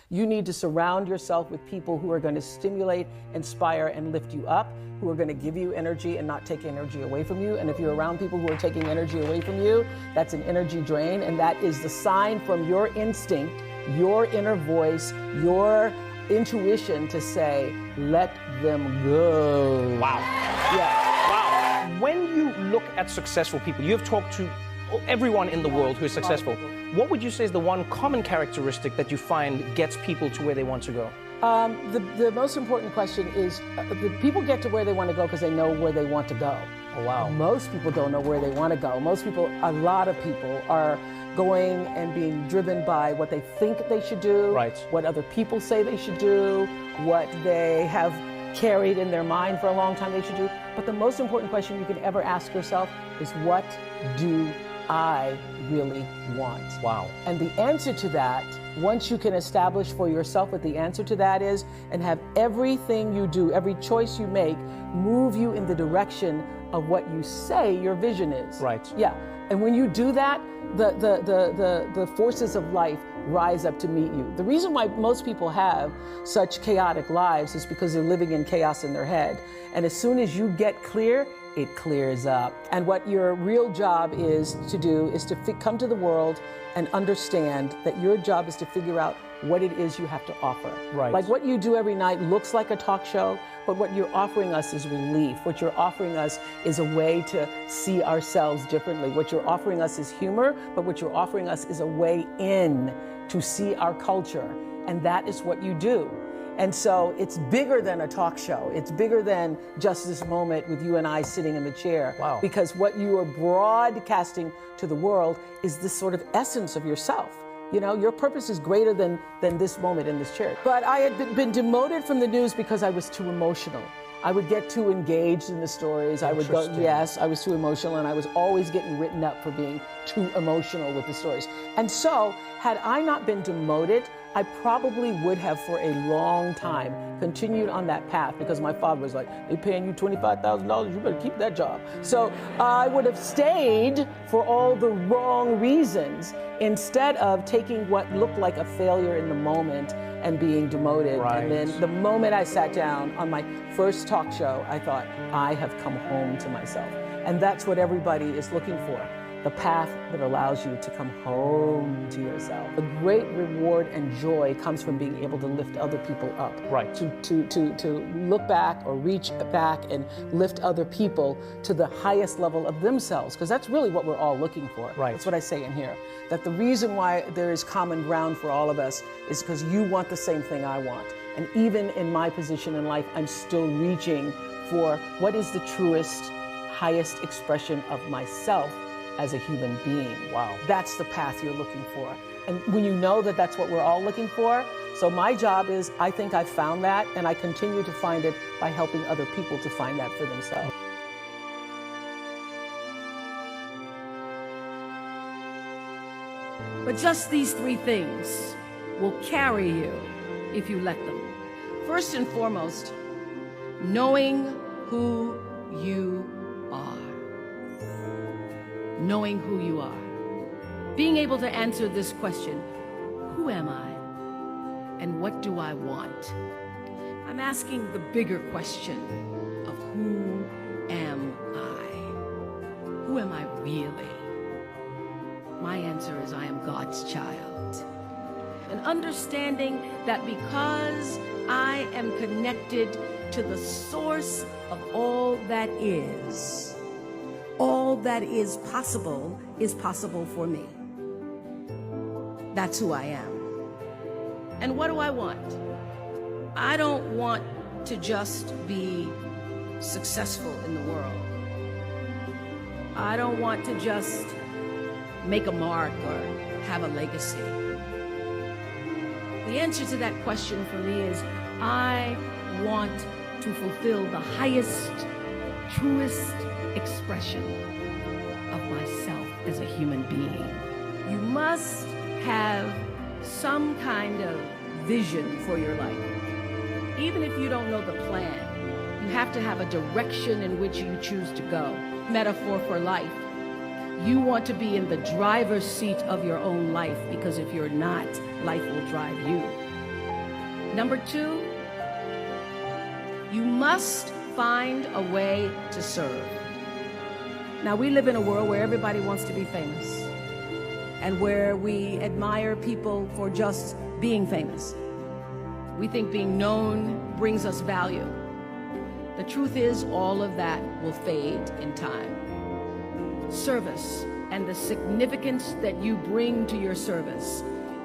You need to surround yourself with people who are going to stimulate, inspire, and lift you up, who are going to give you energy and not take energy away from you. And if you're around people who are taking energy away from you, that's an energy drain, and that is the sign from your instinct, your inner voice, your intuition to say, let them go. Wow. Yeah. Wow. When you look at successful people, you've talked to everyone in the world who is successful. What would you say is the one common characteristic that you find gets people to where they want to go? The most important question is, the people get to where they want to go because they know where they want to go. Oh, wow. Most people don't know where they want to go. Most people, a lot of people are going and being driven by what they think they should do, right, what other people say they should do, what they have carried in their mind for a long time they should do. But the most important question you can ever ask yourself is, what do I really want? Wow. And the answer to that, once you can establish for yourself what the answer to that is, and have everything you do, every choice you make, move you in the direction of what you say your vision is. Right. Yeah. And when you do that, the forces of life rise up to meet you. The reason why most people have such chaotic lives is because they're living in chaos in their head. And as soon as you get clear, it clears up. And what your real job is to do is to come to the world and understand that your job is to figure out what it is you have to offer. Right. Like what you do every night looks like a talk show, but what you're offering us is relief. What you're offering us is a way to see ourselves differently. What you're offering us is humor, but what you're offering us is a way in to see our culture. And that is what you do. And so it's bigger than a talk show. It's bigger than just this moment with you and I sitting in the chair. Wow. Because what you are broadcasting to the world is this sort of essence of yourself. You know, your purpose is greater than this moment in this chair. But I had been demoted from the news because I was too emotional. I would get too engaged in the stories. I would go, yes, I was too emotional, and I was always getting written up for being too emotional with the stories. And so, had I not been demoted, I probably would have for a long time continued on that path, because my father was like, they're paying you $25,000, you better keep that job. So I would have stayed for all the wrong reasons instead of taking what looked like a failure in the moment and being demoted. Right. And then the moment I sat down on my first talk show, I thought, I have come home to myself. And that's what everybody is looking for. The path that allows you to come home to yourself. The great reward and joy comes from being able to lift other people up. Right. To look back or reach back and lift other people to the highest level of themselves, because that's really what we're all looking for. Right. That's what I say in here. That the reason why there is common ground for all of us is because you want the same thing I want. And even in my position in life, I'm still reaching for what is the truest, highest expression of myself as a human being. Wow. That's the path you're looking for. And when you know that that's what we're all looking for, so my job is, I think I've found that, and I continue to find it by helping other people to find that for themselves. But just these three things will carry you if you let them. First and foremost, knowing who you are. Knowing who you are. Being able to answer this question, who am I? And what do I want? I'm asking the bigger question of who am I? Who am I really? My answer is I am God's child. And understanding that because I am connected to the source of all that is possible for me. That's who I am. And what do I want? I don't want to just be successful in the world. I don't want to just make a mark or have a legacy. The answer to that question for me is I want to fulfill the highest, truest expression of myself as a human being. You must have some kind of vision for your life. Even if you don't know the plan, you have to have a direction in which you choose to go. Metaphor for life. You want to be in the driver's seat of your own life, because if you're not, life will drive you. Number two, you must find a way to serve. Now, we live in a world where everybody wants to be famous and where we admire people for just being famous. We think being known brings us value. The truth is, all of that will fade in time. Service and the significance that you bring to your service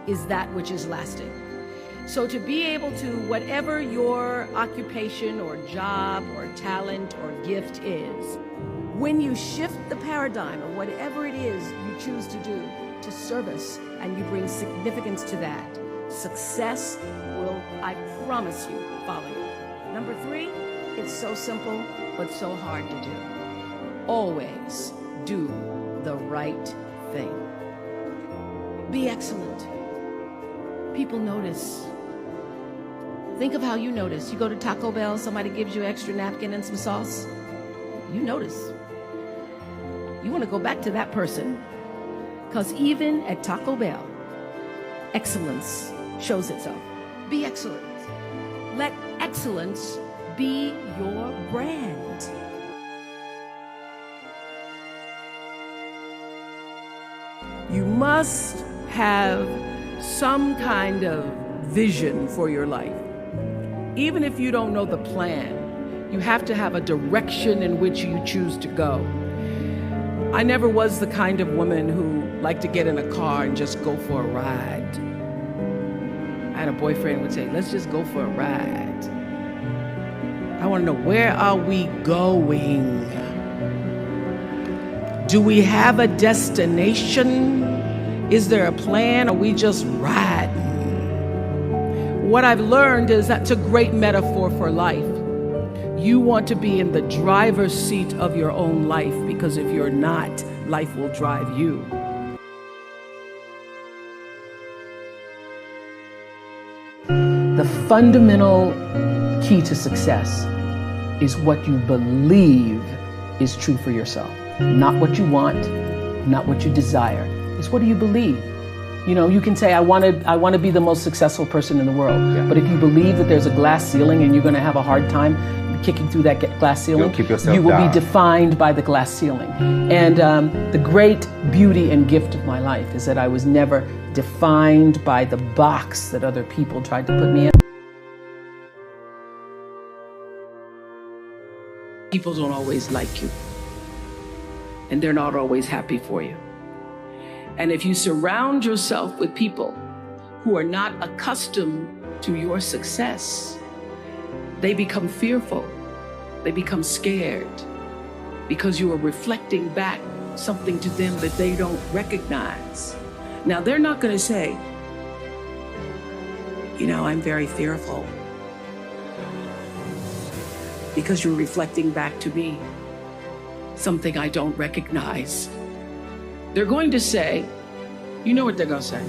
is that which is lasting. So to be able to, whatever your occupation or job or talent or gift is, when you shift the paradigm of whatever it is you choose to do to service and you bring significance to that, success will, I promise you, follow you. Number three, it's so simple but so hard to do. Always do the right thing. Be excellent. People notice. Think of how you notice. You go to Taco Bell, somebody gives you an extra napkin and some sauce. You notice. You want to go back to that person. Because even at Taco Bell, excellence shows itself. Be excellent. Let excellence be your brand. You must have some kind of vision for your life. Even if you don't know the plan, you have to have a direction in which you choose to go. I never was the kind of woman who liked to get in a car and just go for a ride. I had a boyfriend who would say, let's just go for a ride. I want to know, where are we going? Do we have a destination? Is there a plan? Or are we just riding? What I've learned is that's a great metaphor for life. You want to be in the driver's seat of your own life, because if you're not, life will drive you. The fundamental key to success is what you believe is true for yourself. Not what you want, not what you desire. It's what do you believe? You know, you can say, I want to be the most successful person in the world. Yeah. But if you believe that there's a glass ceiling and you're going to have a hard time kicking through that glass ceiling, you will be defined by the glass ceiling. And the great beauty and gift of my life is that I was never defined by the box that other people tried to put me in. People don't always like you, and they're not always happy for you. And if you surround yourself with people who are not accustomed to your success, they become fearful, they become scared, because you are reflecting back something to them that they don't recognize. Now, they're not going to say, you know, I'm very fearful, because you're reflecting back to me something I don't recognize. They're going to say, you know what they're going to say?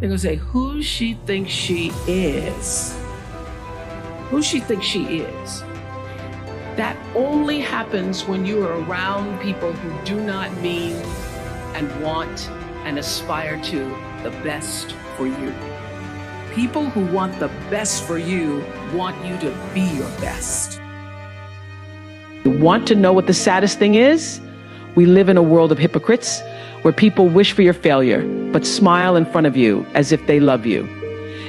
They're going to say, who she thinks she is. Who she thinks she is. That only happens when you are around people who do not mean and want and aspire to the best for you. People who want the best for you want you to be your best. You want to know what the saddest thing is? We live in a world of hypocrites where people wish for your failure, but smile in front of you as if they love you.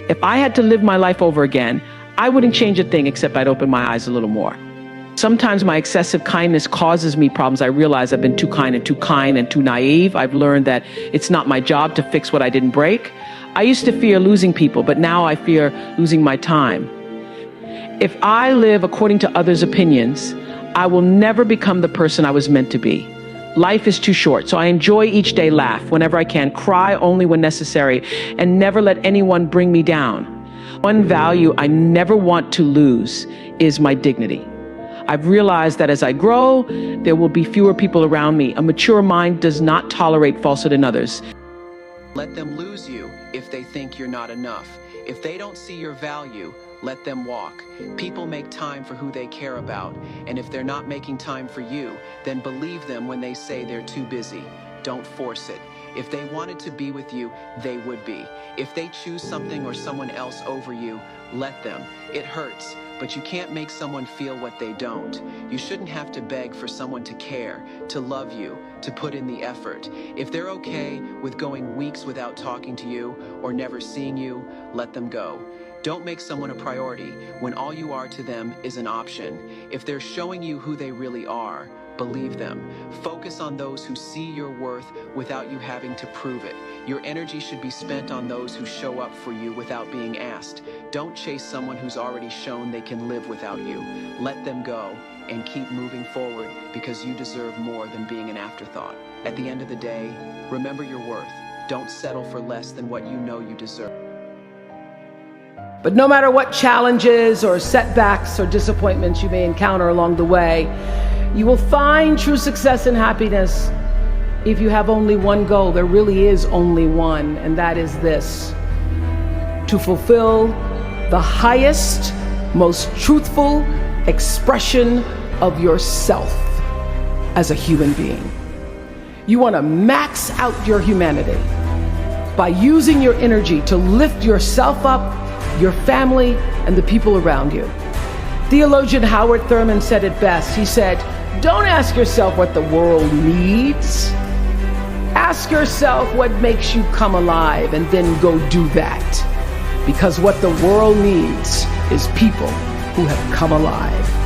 If I had to live my life over again, I wouldn't change a thing except I'd open my eyes a little more. Sometimes my excessive kindness causes me problems. I realize I've been too kind and too naive. I've learned that it's not my job to fix what I didn't break. I used to fear losing people, but now I fear losing my time. If I live according to others' opinions, I will never become the person I was meant to be. Life is too short, so I enjoy each day, laugh whenever I can, cry only when necessary, and never let anyone bring me down. One value I never want to lose is my dignity. I've realized that as I grow, there will be fewer people around me. A mature mind does not tolerate falsehood in others. Let them lose you if they think you're not enough. If they don't see your value, let them walk. People make time for who they care about, and if they're not making time for you, then believe them when they say they're too busy. Don't force it. If they wanted to be with you, they would be. If they choose something or someone else over you, let them. It hurts, but you can't make someone feel what they don't. You shouldn't have to beg for someone to care, to love you, to put in the effort. If they're okay with going weeks without talking to you or never seeing you, let them go. Don't make someone a priority when all you are to them is an option. If they're showing you who they really are, believe them. Focus on those who see your worth without you having to prove it. Your energy should be spent on those who show up for you without being asked. Don't chase someone who's already shown they can live without you. Let them go and keep moving forward because you deserve more than being an afterthought. At the end of the day, remember your worth. Don't settle for less than what you know you deserve. But no matter what challenges or setbacks or disappointments you may encounter along the way, you will find true success and happiness if you have only one goal. There really is only one, and that is this: to fulfill the highest, most truthful expression of yourself as a human being. You want to max out your humanity by using your energy to lift yourself up, your family, and the people around you. Theologian Howard Thurman said it best. He said, "Don't ask yourself what the world needs. Ask yourself what makes you come alive, and then go do that. Because what the world needs is people who have come alive."